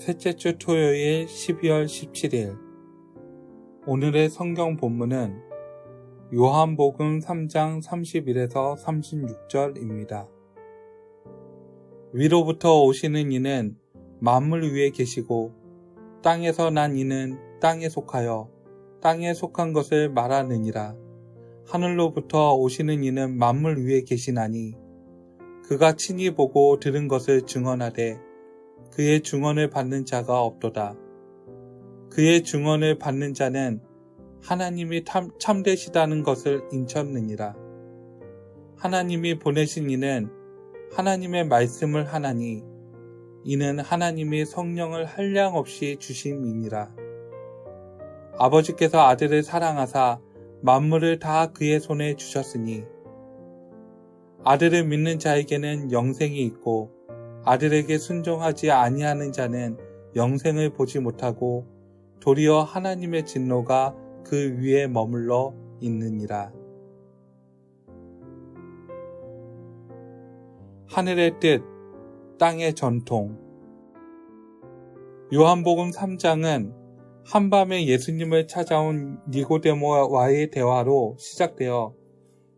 셋째 주 토요일 12월 17일 오늘의 성경 본문은 요한복음 3장 31에서 36절입니다. 위로부터 오시는 이는 만물 위에 계시고 땅에서 난 이는 땅에 속하여 땅에 속한 것을 말하느니라. 하늘로부터 오시는 이는 만물 위에 계시나니 그가 친히 보고 들은 것을 증언하되 그의 증언을 받는 자가 없도다. 그의 증언을 받는 자는 하나님이 참되시다는 것을 인쳤느니라. 하나님이 보내신 이는 하나님의 말씀을 하나니 이는 하나님이 성령을 한량없이 주심이니라. 아버지께서 아들을 사랑하사 만물을 다 그의 손에 주셨으니 아들을 믿는 자에게는 영생이 있고 아들에게 순종하지 아니하는 자는 영생을 보지 못하고 도리어 하나님의 진노가 그 위에 머물러 있느니라. 하늘의 뜻, 땅의 전통. 요한복음 3장은 한밤에 예수님을 찾아온 니고데모와의 대화로 시작되어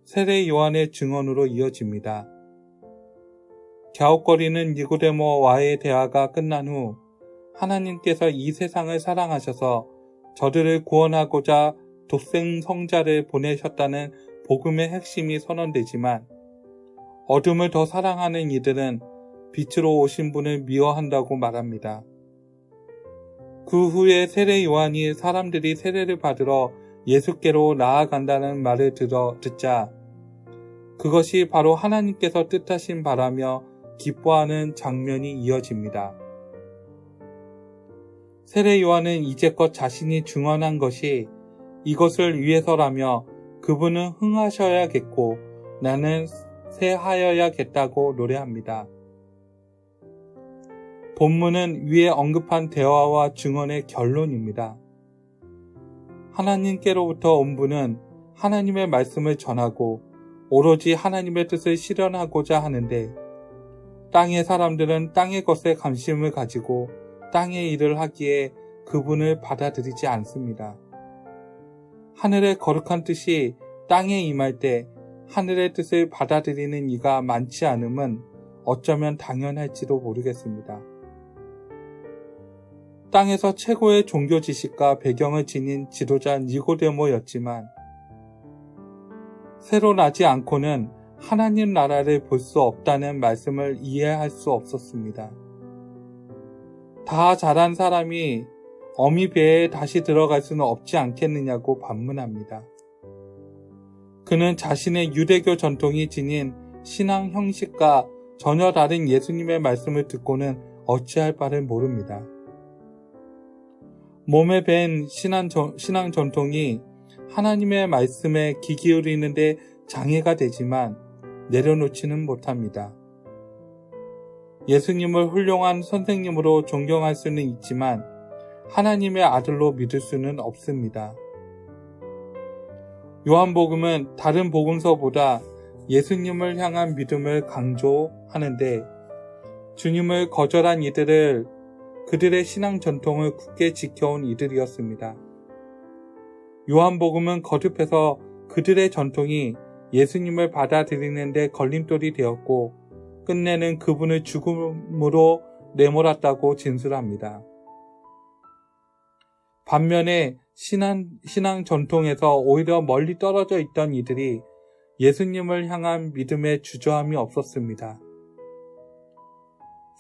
세례 요한의 증언으로 이어집니다. 갸웃거리는 니고데모와의 대화가 끝난 후 하나님께서 이 세상을 사랑하셔서 저들을 구원하고자 독생성자를 보내셨다는 복음의 핵심이 선언되지만 어둠을 더 사랑하는 이들은 빛으로 오신 분을 미워한다고 말합니다. 그 후에 세례 요한이 사람들이 세례를 받으러 예수께로 나아간다는 말을 듣자 그것이 바로 하나님께서 뜻하신 바라며 기뻐하는 장면이 이어집니다. 세례 요한은 이제껏 자신이 증언한 것이 이것을 위해서라며 그분은 흥하셔야겠고 나는 쇠하여야겠다고 노래합니다. 본문은 위에 언급한 대화와 증언의 결론입니다. 하나님께로부터 온 분은 하나님의 말씀을 전하고 오로지 하나님의 뜻을 실현하고자 하는데 땅의 사람들은 땅의 것에 관심을 가지고 땅의 일을 하기에 그분을 받아들이지 않습니다. 하늘의 거룩한 뜻이 땅에 임할 때 하늘의 뜻을 받아들이는 이가 많지 않음은 어쩌면 당연할지도 모르겠습니다. 땅에서 최고의 종교 지식과 배경을 지닌 지도자 니고데모였지만 새로 나지 않고는 하나님 나라를 볼 수 없다는 말씀을 이해할 수 없었습니다. 다 자란 사람이 어미 배에 다시 들어갈 수는 없지 않겠느냐고 반문합니다. 그는 자신의 유대교 전통이 지닌 신앙 형식과 전혀 다른 예수님의 말씀을 듣고는 어찌할 바를 모릅니다. 몸에 밴 신앙 전통이 하나님의 말씀에 귀 기울이는데 장애가 되지만 내려놓지는 못합니다. 예수님을 훌륭한 선생님으로 존경할 수는 있지만 하나님의 아들로 믿을 수는 없습니다. 요한복음은 다른 복음서보다 예수님을 향한 믿음을 강조하는데 주님을 거절한 이들을 그들의 신앙 전통을 굳게 지켜온 이들이었습니다. 요한복음은 거듭해서 그들의 전통이 예수님을 받아들이는 데 걸림돌이 되었고 끝내는 그분을 죽음으로 내몰았다고 진술합니다. 반면에 신앙 전통에서 오히려 멀리 떨어져 있던 이들이 예수님을 향한 믿음에 주저함이 없었습니다.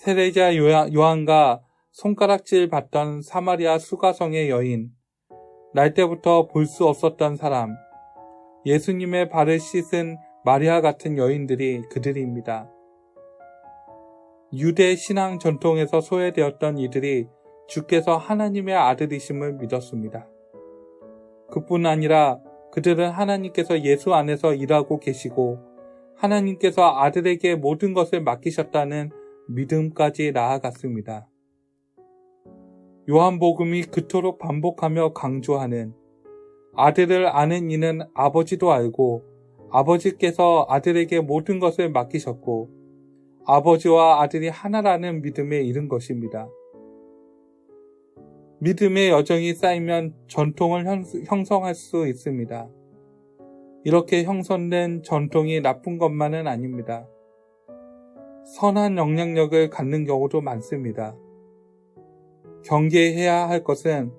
세례자 요한과 손가락질 받던 사마리아 수가성의 여인, 날 때부터 볼 수 없었던 사람, 예수님의 발을 씻은 마리아 같은 여인들이 그들입니다. 유대 신앙 전통에서 소외되었던 이들이 주께서 하나님의 아들이심을 믿었습니다. 그뿐 아니라 그들은 하나님께서 예수 안에서 일하고 계시고 하나님께서 아들에게 모든 것을 맡기셨다는 믿음까지 나아갔습니다. 요한복음이 그토록 반복하며 강조하는 아들을 아는 이는 아버지도 알고 아버지께서 아들에게 모든 것을 맡기셨고 아버지와 아들이 하나라는 믿음에 이른 것입니다. 믿음의 여정이 쌓이면 전통을 형성할 수 있습니다. 이렇게 형성된 전통이 나쁜 것만은 아닙니다. 선한 영향력을 갖는 경우도 많습니다. 경계해야 할 것은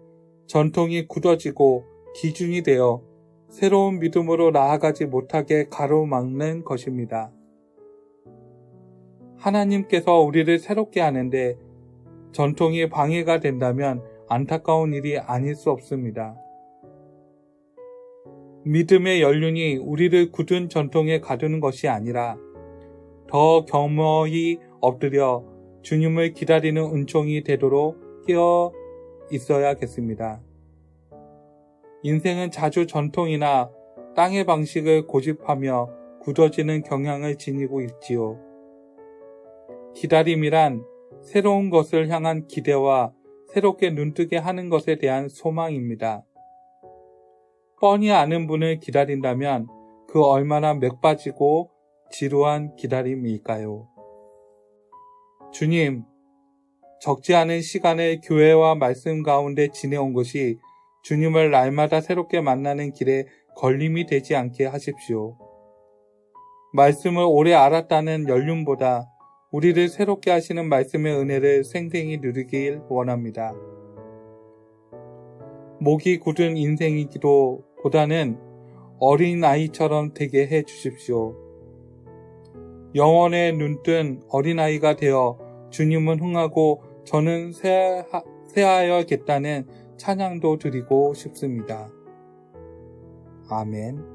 전통이 굳어지고 기준이 되어 새로운 믿음으로 나아가지 못하게 가로막는 것입니다. 하나님께서 우리를 새롭게 하는데 전통이 방해가 된다면 안타까운 일이 아닐 수 없습니다. 믿음의 연륜이 우리를 굳은 전통에 가두는 것이 아니라 더 겸허히 엎드려 주님을 기다리는 은총이 되도록 깨어 있어야겠습니다. 인생은 자주 전통이나 땅의 방식을 고집하며 굳어지는 경향을 지니고 있지요. 기다림이란 새로운 것을 향한 기대와 새롭게 눈뜨게 하는 것에 대한 소망입니다. 뻔히 아는 분을 기다린다면 그 얼마나 맥빠지고 지루한 기다림일까요? 주님, 적지 않은 시간을 교회와 말씀 가운데 지내온 것이 주님을 날마다 새롭게 만나는 길에 걸림이 되지 않게 하십시오. 말씀을 오래 알았다는 연륜보다 우리를 새롭게 하시는 말씀의 은혜를 생생히 누리길 원합니다. 목이 굳은 인생이기도 보다는 어린 아이처럼 되게 해 주십시오. 영혼에 눈뜬 어린아이가 되어 주님은 흥하고 저는 새하여겠다는 찬양도 드리고 싶습니다. 아멘.